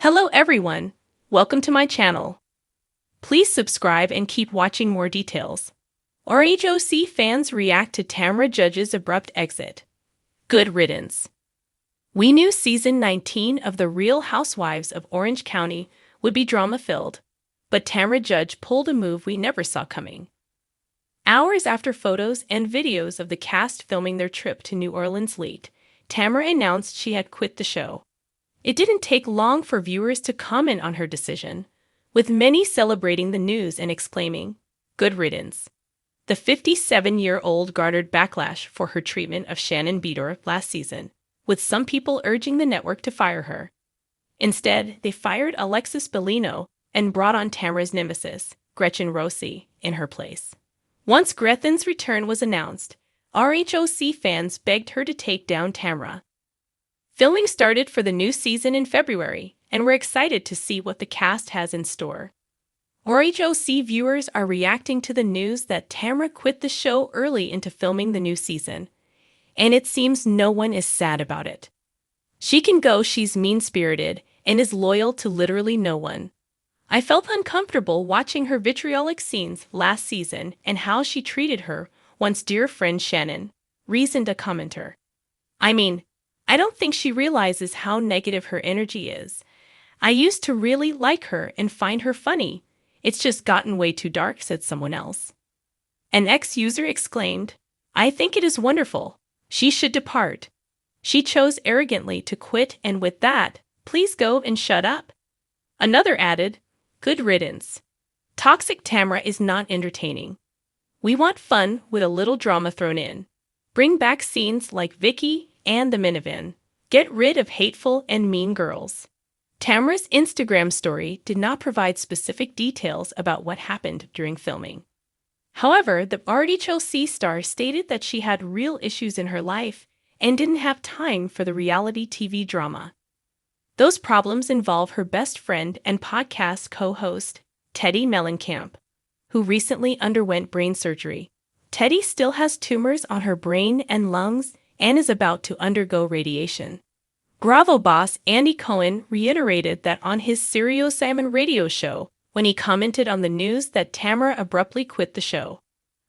Hello everyone, welcome to my channel. Please subscribe and keep watching more details. RHOC fans react to Tamra Judge's abrupt exit. Good riddance. We knew season 19 of The Real Housewives of Orange County would be drama-filled, but Tamra Judge pulled a move we never saw coming. Hours after photos and videos of the cast filming their trip to New Orleans leaked, Tamra announced she had quit the show. It didn't take long for viewers to comment on her decision, with many celebrating the news and exclaiming, "Good riddance." The 57-year-old garnered backlash for her treatment of Shannon Beador last season, with some people urging the network to fire her. Instead, they fired Alexis Bellino and brought on Tamra's nemesis, Gretchen Rossi, in her place. Once Gretchen's return was announced, RHOC fans begged her to take down Tamra. Filming started for the new season in February, and we're excited to see what the cast has in store. RHOC viewers are reacting to the news that Tamra quit the show early into filming the new season, and it seems no one is sad about it. She can go, she's mean-spirited, and is loyal to literally no one. I felt uncomfortable watching her vitriolic scenes last season and how she treated her once dear friend Shannon, reasoned a commenter. I don't think she realizes how negative her energy is. I used to really like her and find her funny. It's just gotten way too dark, said someone else. An ex-user exclaimed, "I think it is wonderful. She should depart. She chose arrogantly to quit, and with that, please go and shut up." Another added, "Good riddance. Toxic Tamra is not entertaining. We want fun with a little drama thrown in. Bring back scenes like Vicky and the minivan. Get rid of hateful and mean girls." Tamra's Instagram story did not provide specific details about what happened during filming. However, the RHOC star stated that she had real issues in her life and didn't have time for the reality TV drama. Those problems involve her best friend and podcast co-host, Teddi Mellencamp, who recently underwent brain surgery. Teddi still has tumors on her brain and lungs and is about to undergo radiation. Bravo boss Andy Cohen reiterated that on his SiriusXM radio show when he commented on the news that Tamra abruptly quit the show.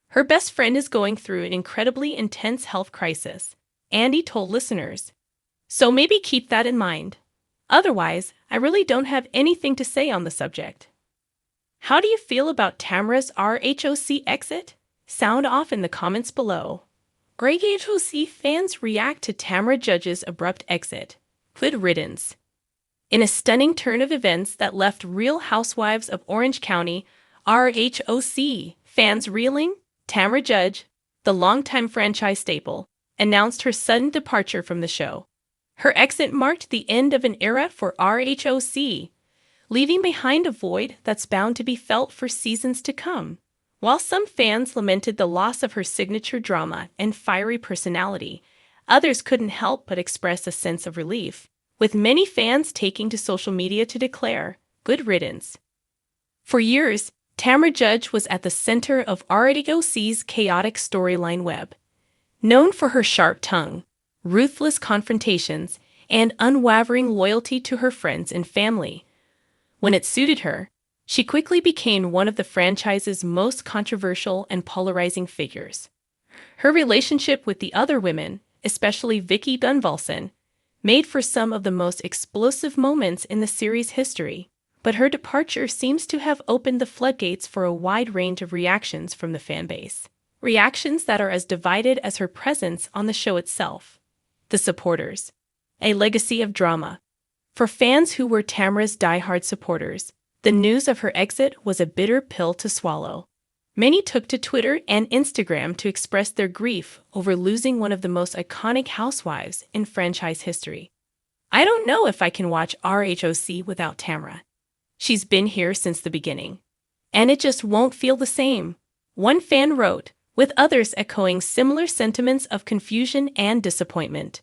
Her best friend is going through an incredibly intense health crisis, Andy told listeners. So maybe keep that in mind. Otherwise, I really don't have anything to say on the subject. How do you feel about Tamra's RHOC exit? Sound off in the comments below. RHOC fans react to Tamra Judge's abrupt exit. Good riddance. In a stunning turn of events that left Real Housewives of Orange County RHOC fans reeling, Tamra Judge, the longtime franchise staple, announced her sudden departure from the show. Her exit marked the end of an era for RHOC, leaving behind a void that's bound to be felt for seasons to come. While some fans lamented the loss of her signature drama and fiery personality, others couldn't help but express a sense of relief, with many fans taking to social media to declare, "Good riddance." For years, Tamra Judge was at the center of RHOC's chaotic storyline web. Known for her sharp tongue, ruthless confrontations, and unwavering loyalty to her friends and family. When it suited her, she quickly became one of the franchise's most controversial and polarizing figures. Her relationship with the other women, especially Vicky Gunvalson, made for some of the most explosive moments in the series' history, but her departure seems to have opened the floodgates for a wide range of reactions from the fanbase. Reactions that are as divided as her presence on the show itself. The supporters. A legacy of drama. For fans who were Tamra's diehard supporters, the news of her exit was a bitter pill to swallow. Many took to Twitter and Instagram to express their grief over losing one of the most iconic housewives in franchise history. "I don't know if I can watch RHOC without Tamra. She's been here since the beginning. And it just won't feel the same," one fan wrote, with others echoing similar sentiments of confusion and disappointment.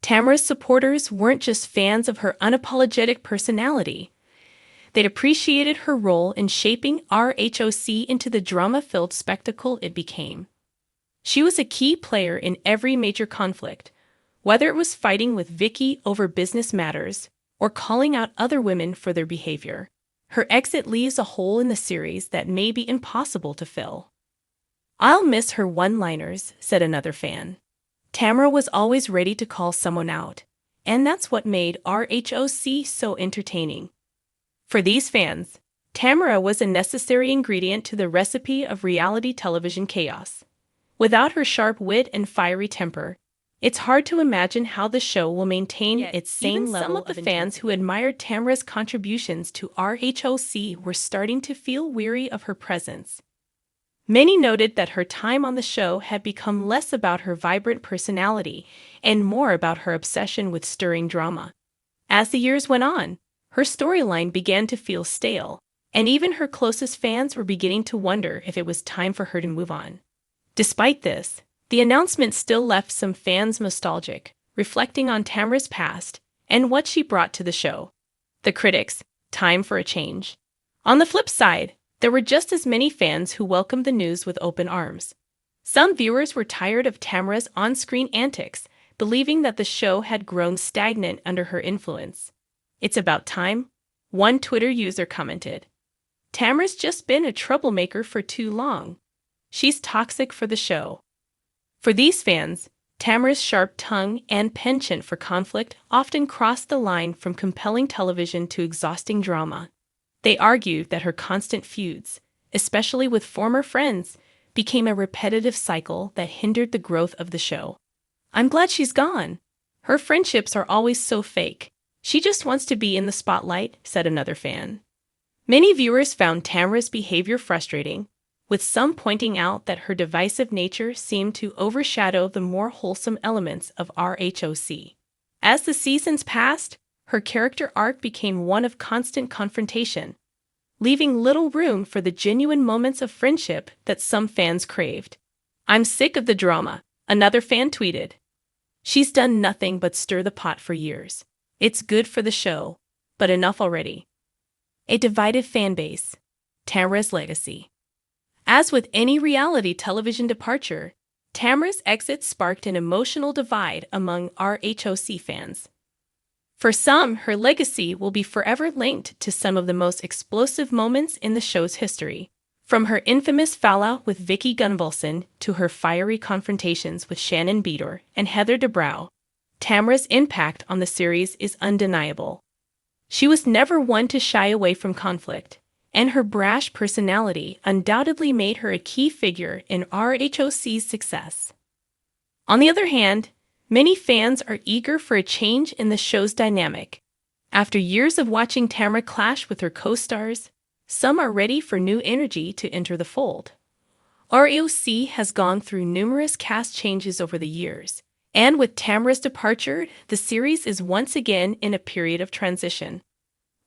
Tamra's supporters weren't just fans of her unapologetic personality. They'd appreciated her role in shaping RHOC into the drama-filled spectacle it became. She was a key player in every major conflict, whether it was fighting with Vicky over business matters or calling out other women for their behavior. Her exit leaves a hole in the series that may be impossible to fill. "I'll miss her one-liners," said another fan. "Tamra was always ready to call someone out, and that's what made RHOC so entertaining." For these fans, Tamra was a necessary ingredient to the recipe of reality television chaos. Without her sharp wit and fiery temper, it's hard to imagine how the show will maintain its same level of intensity. Some of the fans who admired Tamra's contributions to RHOC were starting to feel weary of her presence. Many noted that her time on the show had become less about her vibrant personality and more about her obsession with stirring drama. As the years went on, her storyline began to feel stale, and even her closest fans were beginning to wonder if it was time for her to move on. Despite this, the announcement still left some fans nostalgic, reflecting on Tamra's past and what she brought to the show. The critics, time for a change. On the flip side, there were just as many fans who welcomed the news with open arms. Some viewers were tired of Tamra's on-screen antics, believing that the show had grown stagnant under her influence. "It's about time," one Twitter user commented. "Tamra's just been a troublemaker for too long. She's toxic for the show." For these fans, Tamra's sharp tongue and penchant for conflict often crossed the line from compelling television to exhausting drama. They argued that her constant feuds, especially with former friends, became a repetitive cycle that hindered the growth of the show. "I'm glad she's gone. Her friendships are always so fake. She just wants to be in the spotlight," said another fan. Many viewers found Tamra's behavior frustrating, with some pointing out that her divisive nature seemed to overshadow the more wholesome elements of RHOC. As the seasons passed, her character arc became one of constant confrontation, leaving little room for the genuine moments of friendship that some fans craved. "I'm sick of the drama," another fan tweeted. "She's done nothing but stir the pot for years. It's good for the show, but enough already." A divided fan base. Tamra's legacy. As with any reality television departure, Tamra's exit sparked an emotional divide among RHOC fans. For some, her legacy will be forever linked to some of the most explosive moments in the show's history. From her infamous fallout with Vicky Gunvalson to her fiery confrontations with Shannon Beador and Heather Dubrow, Tamra's impact on the series is undeniable. She was never one to shy away from conflict, and her brash personality undoubtedly made her a key figure in RHOC's success. On the other hand, many fans are eager for a change in the show's dynamic. After years of watching Tamra clash with her co-stars, some are ready for new energy to enter the fold. RHOC has gone through numerous cast changes over the years, and with Tamra's departure, the series is once again in a period of transition.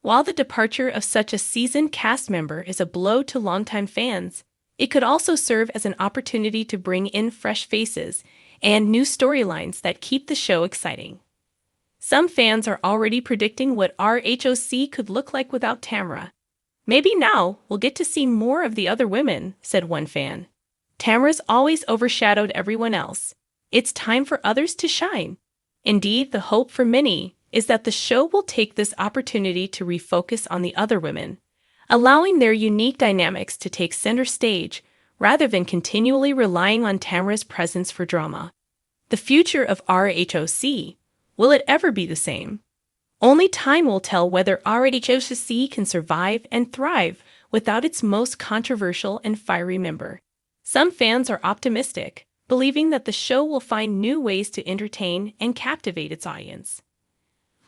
While the departure of such a seasoned cast member is a blow to longtime fans, it could also serve as an opportunity to bring in fresh faces and new storylines that keep the show exciting. Some fans are already predicting what RHOC could look like without Tamra. "Maybe now we'll get to see more of the other women," said one fan. "Tamra's always overshadowed everyone else. It's time for others to shine." Indeed, the hope for many is that the show will take this opportunity to refocus on the other women, allowing their unique dynamics to take center stage rather than continually relying on Tamra's presence for drama. The future of RHOC, will it ever be the same? Only time will tell whether RHOC can survive and thrive without its most controversial and fiery member. Some fans are optimistic, believing that the show will find new ways to entertain and captivate its audience.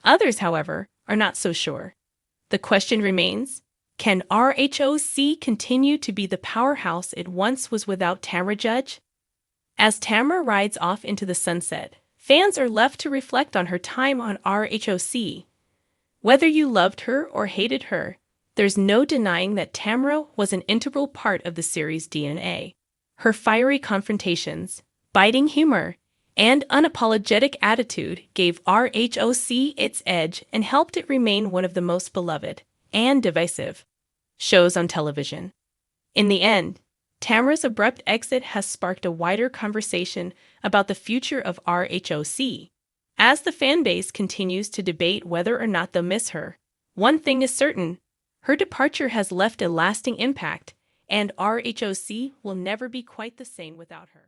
Others, however, are not so sure. The question remains, can RHOC continue to be the powerhouse it once was without Tamra Judge? As Tamra rides off into the sunset, fans are left to reflect on her time on RHOC. Whether you loved her or hated her, there's no denying that Tamra was an integral part of the series' DNA. Her fiery confrontations, biting humor, and unapologetic attitude gave RHOC its edge and helped it remain one of the most beloved and divisive shows on television. In the end, Tamra's abrupt exit has sparked a wider conversation about the future of RHOC. As the fanbase continues to debate whether or not they'll miss her, one thing is certain: her departure has left a lasting impact, and RHOC will never be quite the same without her.